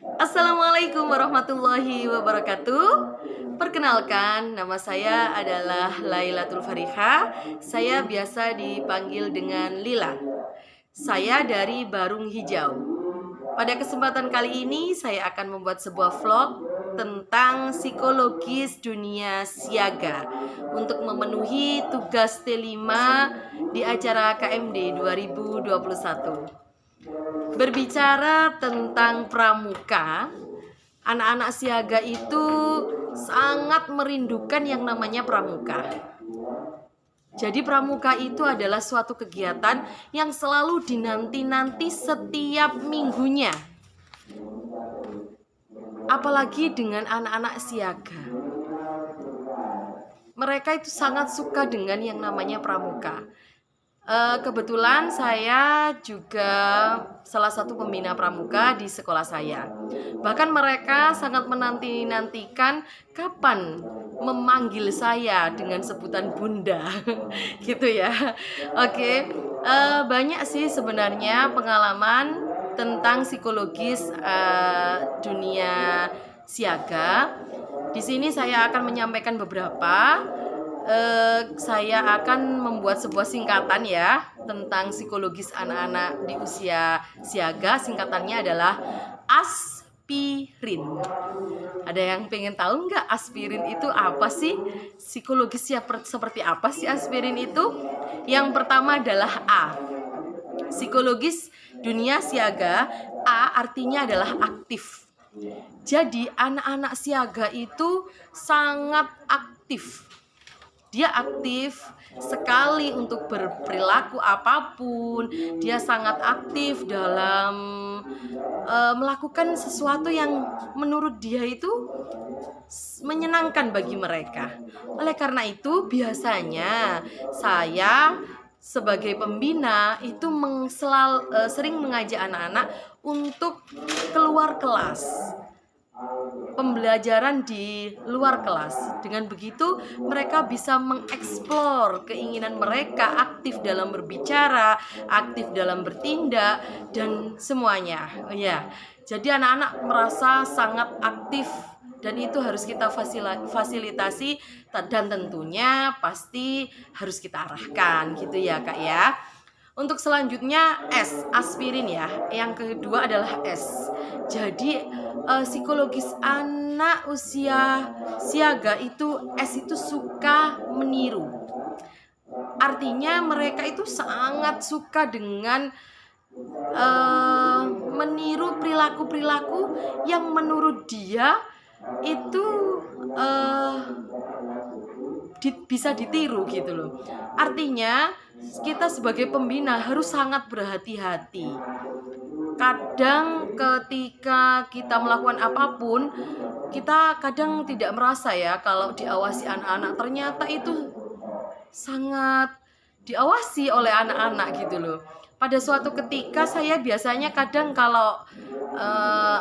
Assalamualaikum warahmatullahi wabarakatuh. Perkenalkan, nama saya adalah Lailatul Fariha. Saya biasa dipanggil dengan Lila. Saya dari Barung Hijau. Pada kesempatan kali ini saya akan membuat sebuah vlog tentang psikologis dunia siaga untuk memenuhi tugas T5 di acara KMD 2021. Berbicara tentang pramuka, anak-anak siaga itu sangat merindukan yang namanya pramuka. Jadi pramuka itu adalah suatu kegiatan yang selalu dinanti-nanti setiap minggunya. Apalagi dengan anak-anak siaga. Mereka itu sangat suka dengan yang namanya pramuka. Kebetulan saya juga salah satu pembina pramuka di sekolah saya. Bahkan mereka sangat menanti-nantikan kapan memanggil saya dengan sebutan bunda, gitu ya. Oke, banyak sih sebenarnya pengalaman tentang psikologis dunia siaga. Di sini saya akan menyampaikan beberapa. Saya akan membuat sebuah singkatan ya tentang psikologis anak-anak di usia siaga. Singkatannya adalah aspirin. Ada yang pengen tahu nggak aspirin itu apa sih? Psikologisnya seperti apa sih aspirin itu? Yang pertama adalah A. Psikologis dunia siaga, A artinya adalah aktif. Jadi anak-anak siaga itu sangat aktif. Dia aktif sekali untuk berperilaku apapun. Dia sangat aktif dalam melakukan sesuatu yang menurut dia itu menyenangkan bagi mereka. Oleh karena itu biasanya saya sebagai pembina itu sering mengajak anak-anak untuk keluar kelas. Pembelajaran di luar kelas. Dengan begitu mereka bisa mengeksplor keinginan mereka, aktif dalam berbicara, aktif dalam bertindak dan semuanya. Ya. Jadi anak-anak merasa sangat aktif dan itu harus kita fasilitasi dan tentunya pasti harus kita arahkan gitu ya Kak ya. Untuk selanjutnya S, aspirin ya. Yang kedua adalah S. Jadi psikologis anak usia siaga itu S itu suka meniru. Artinya mereka itu sangat suka dengan meniru perilaku-perilaku yang menurut dia itu bisa ditiru gitu loh. Artinya kita sebagai pembina harus sangat berhati-hati. Kadang ketika kita melakukan apapun, kita kadang tidak merasa ya kalau diawasi anak-anak. Ternyata itu sangat diawasi oleh anak-anak gitu loh. Pada suatu ketika saya biasanya kadang kalau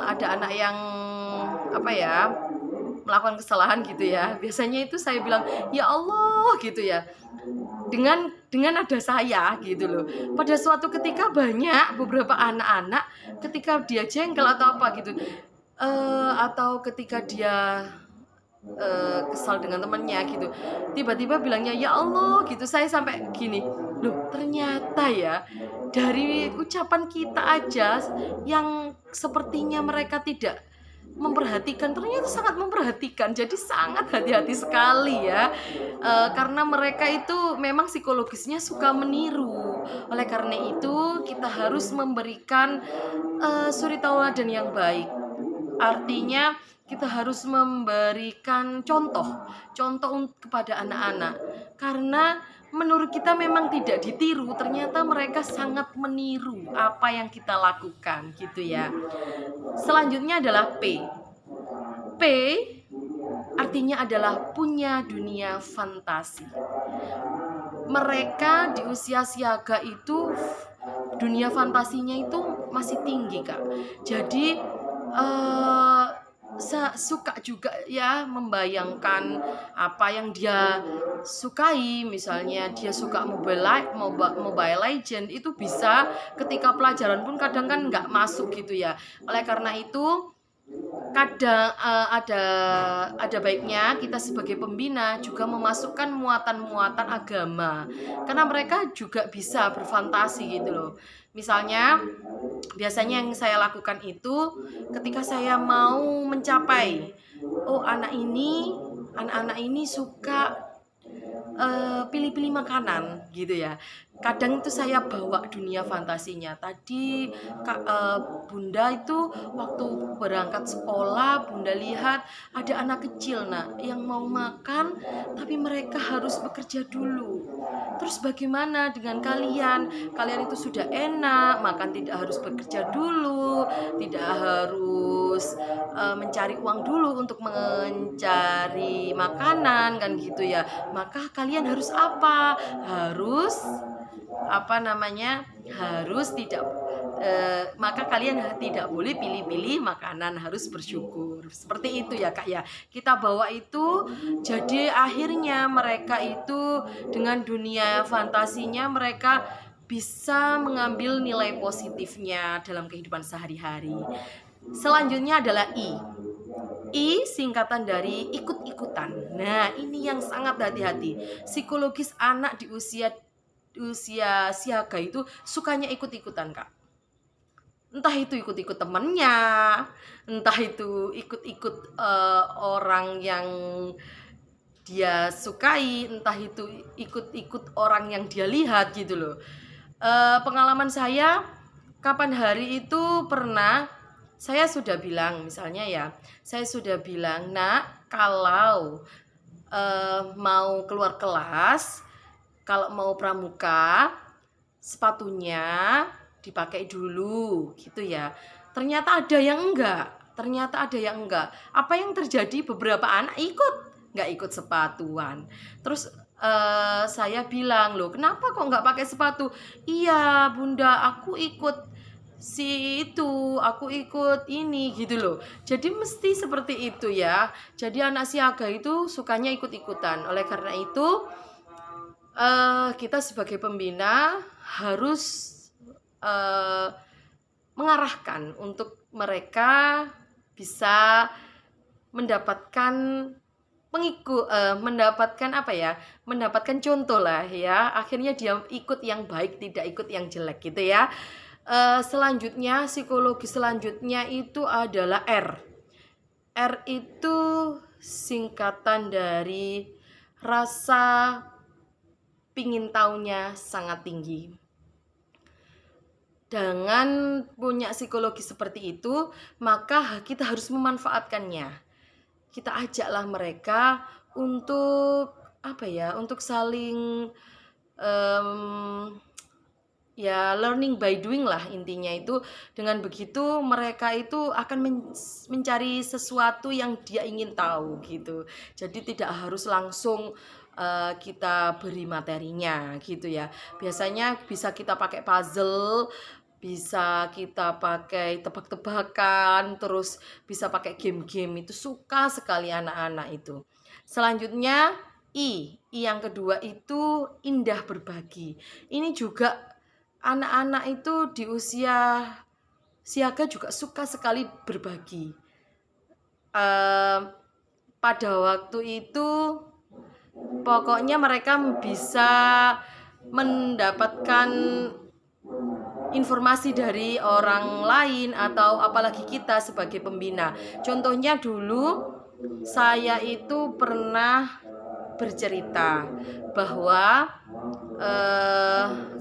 ada anak yang melakukan kesalahan gitu ya, biasanya itu saya bilang ya Allah gitu ya, dengan ada saya gitu loh. Pada suatu ketika beberapa anak-anak ketika dia jengkel atau apa gitu, atau ketika dia kesal dengan temannya gitu, tiba-tiba bilangnya ya Allah gitu, saya sampai gini, loh ternyata ya dari ucapan kita aja yang sepertinya mereka tidak memperhatikan, ternyata sangat memperhatikan. Jadi sangat hati-hati sekali ya, karena mereka itu memang psikologisnya suka meniru. Oleh karena itu kita harus memberikan suri tauladan yang baik. Artinya kita harus memberikan contoh kepada anak-anak, karena menurut kita memang tidak ditiru, ternyata mereka sangat meniru apa yang kita lakukan gitu ya. Selanjutnya adalah P. P artinya adalah punya dunia fantasi. Mereka di usia siaga itu dunia fantasinya itu masih tinggi Kak. Jadi suka juga ya membayangkan apa yang dia sukai. Misalnya dia suka Mobile Legend, itu bisa ketika pelajaran pun kadang kan nggak masuk gitu ya. Oleh karena itu kadang ada baiknya kita sebagai pembina juga memasukkan muatan-muatan agama, karena mereka juga bisa berfantasi gitu loh. Misalnya biasanya yang saya lakukan itu ketika saya mau mencapai, oh anak-anak ini suka pilih-pilih makanan gitu ya. Kadang itu saya bawa dunia fantasinya. Tadi Bunda itu waktu berangkat sekolah, Bunda lihat ada anak kecil yang mau makan, tapi mereka harus bekerja dulu. Terus bagaimana dengan kalian? Kalian itu sudah enak, makan tidak harus bekerja dulu, tidak harus mencari uang dulu untuk mencari makanan kan gitu ya. Maka kalian harus apa? Harus tidak maka kalian tidak boleh pilih-pilih makanan, harus bersyukur. Seperti itu ya Kak ya. Kita bawa itu, jadi akhirnya mereka itu dengan dunia fantasinya mereka bisa mengambil nilai positifnya dalam kehidupan sehari-hari. Selanjutnya adalah I singkatan dari ikut-ikutan. Nah, ini yang sangat hati-hati. Psikologis anak di usia siaga itu sukanya ikut-ikutan, Kak. Entah itu ikut-ikut temennya, entah itu ikut-ikut orang yang dia sukai, entah itu ikut-ikut orang yang dia lihat gitu loh. Pengalaman saya kapan hari itu pernah saya sudah bilang, misalnya ya, saya sudah bilang, Nak, kalau mau keluar kelas, kalau mau pramuka, sepatunya dipakai dulu gitu ya. Ternyata ada yang enggak. Apa yang terjadi? Beberapa anak nggak ikut sepatuan. Terus saya bilang, loh kenapa kok nggak pakai sepatu? Iya Bunda, aku ikut aku ikut ini gitu loh. Jadi mesti seperti itu ya. Jadi anak siaga itu sukanya ikut-ikutan. Oleh karena itu kita sebagai pembina harus mengarahkan untuk mereka bisa mendapatkan mendapatkan contoh lah ya. Akhirnya dia ikut yang baik, tidak ikut yang jelek gitu ya. Selanjutnya, psikologi selanjutnya itu adalah R. R itu singkatan dari rasa pingin taunya sangat tinggi. Dengan punya psikologi seperti itu, maka kita harus memanfaatkannya. Kita ajaklah mereka untuk untuk saling learning by doing lah intinya itu. Dengan begitu mereka itu akan mencari sesuatu yang dia ingin tahu gitu. Jadi tidak harus langsung kita beri materinya gitu ya. Biasanya bisa kita pakai puzzle, bisa kita pakai tebak-tebakan, terus bisa pakai game-game. Itu suka sekali anak-anak itu. Selanjutnya I yang kedua itu indah berbagi. Ini juga anak-anak itu di usia siaga juga suka sekali berbagi. Pada waktu itu pokoknya mereka bisa mendapatkan informasi dari orang lain atau apalagi kita sebagai pembina. Contohnya dulu saya itu pernah bercerita bahwa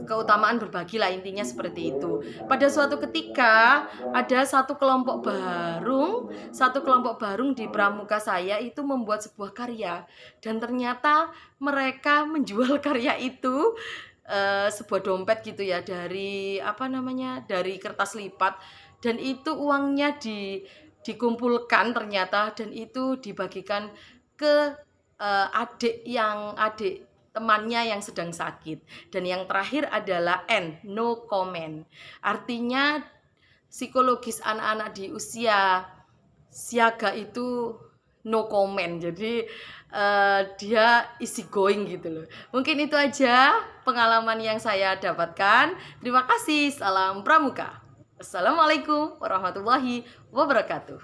keutamaan berbagi lah intinya seperti itu. Pada suatu ketika ada satu kelompok barung di pramuka saya itu membuat sebuah karya, dan ternyata mereka menjual karya itu sebuah dompet gitu ya, dari dari kertas lipat, dan itu uangnya dikumpulkan ternyata, dan itu dibagikan ke adik temannya yang sedang sakit. Dan yang terakhir adalah N, no comment. Artinya psikologis anak-anak di usia siaga itu no comment. Jadi dia easy going gitu loh. Mungkin itu aja pengalaman yang saya dapatkan. Terima kasih. Salam Pramuka. Assalamualaikum warahmatullahi wabarakatuh.